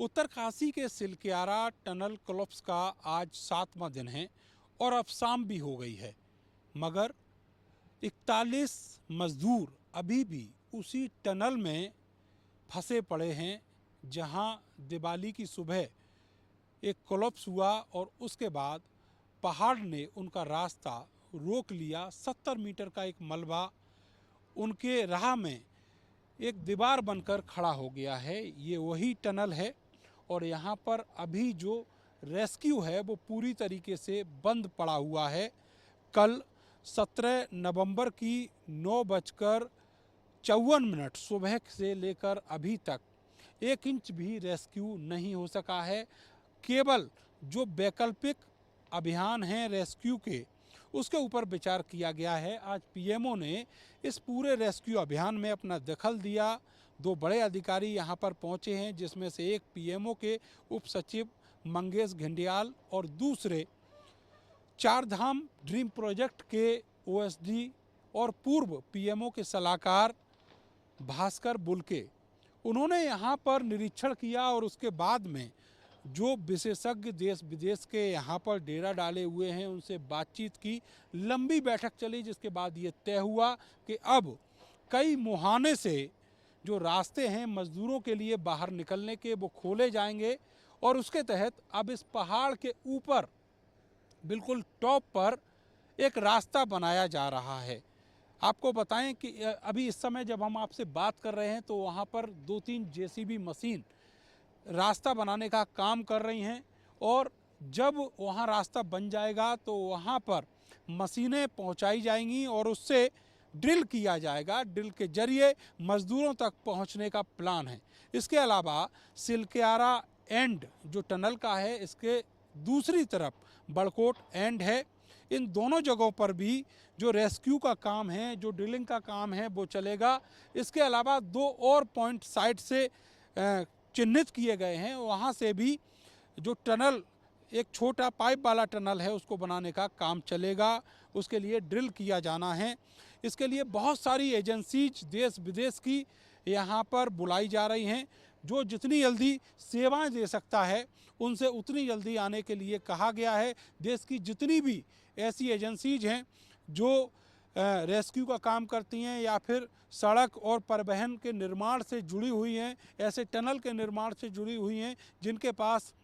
उत्तरकाशी के Silkyara tunnel collapse का आज 7वां दिन है और अब शाम भी हो गई है, मगर 41 मजदूर अभी भी उसी टनल में फंसे पड़े हैं जहां दिवाली की सुबह एक कोलैप्स हुआ और उसके बाद पहाड़ ने उनका रास्ता रोक लिया। 70 मीटर का एक मलबा उनके राह में एक दीवार बनकर खड़ा हो गया है। ये वही टनल है और यहाँ पर अभी जो रेस्क्यू है वो पूरी तरीके से बंद पड़ा हुआ है। कल 17 नवंबर की 9:54 सुबह से लेकर अभी तक 1 इंच भी रेस्क्यू नहीं हो सका है। केवल जो वैकल्पिक अभियान हैं रेस्क्यू के, उसके ऊपर विचार किया गया है। आज पीएमओ ने इस पूरे रेस्क्यू अभियान में अपना दखल दिया। 2 बड़े अधिकारी यहां पर पहुंचे हैं, जिसमें से एक पीएमओ के उप सचिव मंगेश घिंडियाल और दूसरे चारधाम ड्रीम प्रोजेक्ट के ओएसडी और पूर्व पीएमओ के सलाहकार भास्कर बुल्के। उन्होंने यहाँ पर निरीक्षण किया और उसके बाद में जो विशेषज्ञ देश विदेश के यहाँ पर डेरा डाले हुए हैं उनसे बातचीत की। लंबी बैठक चली, जिसके बाद ये तय हुआ कि अब कई मुहाने से जो रास्ते हैं मजदूरों के लिए बाहर निकलने के, वो खोले जाएंगे और उसके तहत अब इस पहाड़ के ऊपर बिल्कुल टॉप पर एक रास्ता बनाया जा रहा है। आपको बताएं कि अभी इस समय जब हम आपसे बात कर रहे हैं तो वहाँ पर 2-3 जेसीबी मशीन रास्ता बनाने का काम कर रही हैं और जब वहाँ रास्ता बन जाएगा तो वहाँ पर मशीनें पहुँचाई जाएंगी और उससे ड्रिल किया जाएगा। ड्रिल के जरिए मजदूरों तक पहुँचने का प्लान है। इसके अलावा सिलक्यारा एंड जो टनल का है, इसके दूसरी तरफ बड़कोट एंड है। इन दोनों जगहों पर भी जो रेस्क्यू का काम है, जो ड्रिलिंग का काम है, वो चलेगा। इसके अलावा 2 और पॉइंट साइट से चिन्हित किए गए हैं, वहाँ से भी जो टनल, एक छोटा पाइप वाला टनल है, उसको बनाने का काम चलेगा। उसके लिए ड्रिल किया जाना है। इसके लिए बहुत सारी एजेंसीज देश विदेश की यहाँ पर बुलाई जा रही हैं। जो जितनी जल्दी सेवाएं दे सकता है उनसे उतनी जल्दी आने के लिए कहा गया है। देश की जितनी भी ऐसी एजेंसीज हैं जो रेस्क्यू का काम करती हैं या फिर सड़क और परिवहन के निर्माण से जुड़ी हुई हैं, ऐसे टनल के निर्माण से जुड़ी हुई हैं, जिनके पास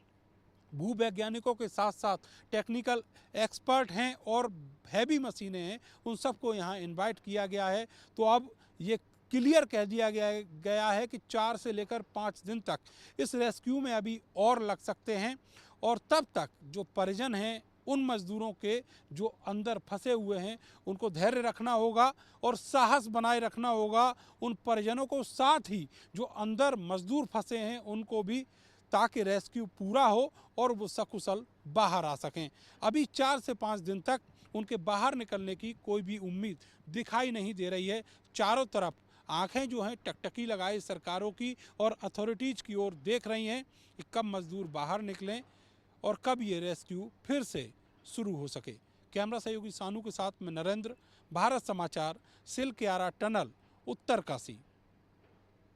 भूवैज्ञानिकों के साथ साथ टेक्निकल एक्सपर्ट हैं और हैवी मशीनें हैं, उन सबको यहाँ इनवाइट किया गया है। तो अब ये क्लियर कह दिया गया है कि 4 से लेकर 5 दिन तक इस रेस्क्यू में अभी और लग सकते हैं और तब तक जो परिजन हैं उन मजदूरों के जो अंदर फंसे हुए हैं उनको धैर्य रखना होगा और साहस बनाए रखना होगा उन परिजनों को, साथ ही जो अंदर मजदूर फंसे हैं उनको भी, ताकि रेस्क्यू पूरा हो और वो सकुशल बाहर आ सकें। अभी 4 से 5 दिन तक उनके बाहर निकलने की कोई भी उम्मीद दिखाई नहीं दे रही है। चारों तरफ आंखें जो हैं टकटकी लगाए सरकारों की और अथॉरिटीज़ की ओर देख रही हैं कि कब मजदूर बाहर निकलें और कब ये रेस्क्यू फिर से शुरू हो सके। कैमरा सहयोगी सानू के साथ मैं नरेंद्र, भारत समाचार, सिलक्यारा टनल, उत्तरकाशी।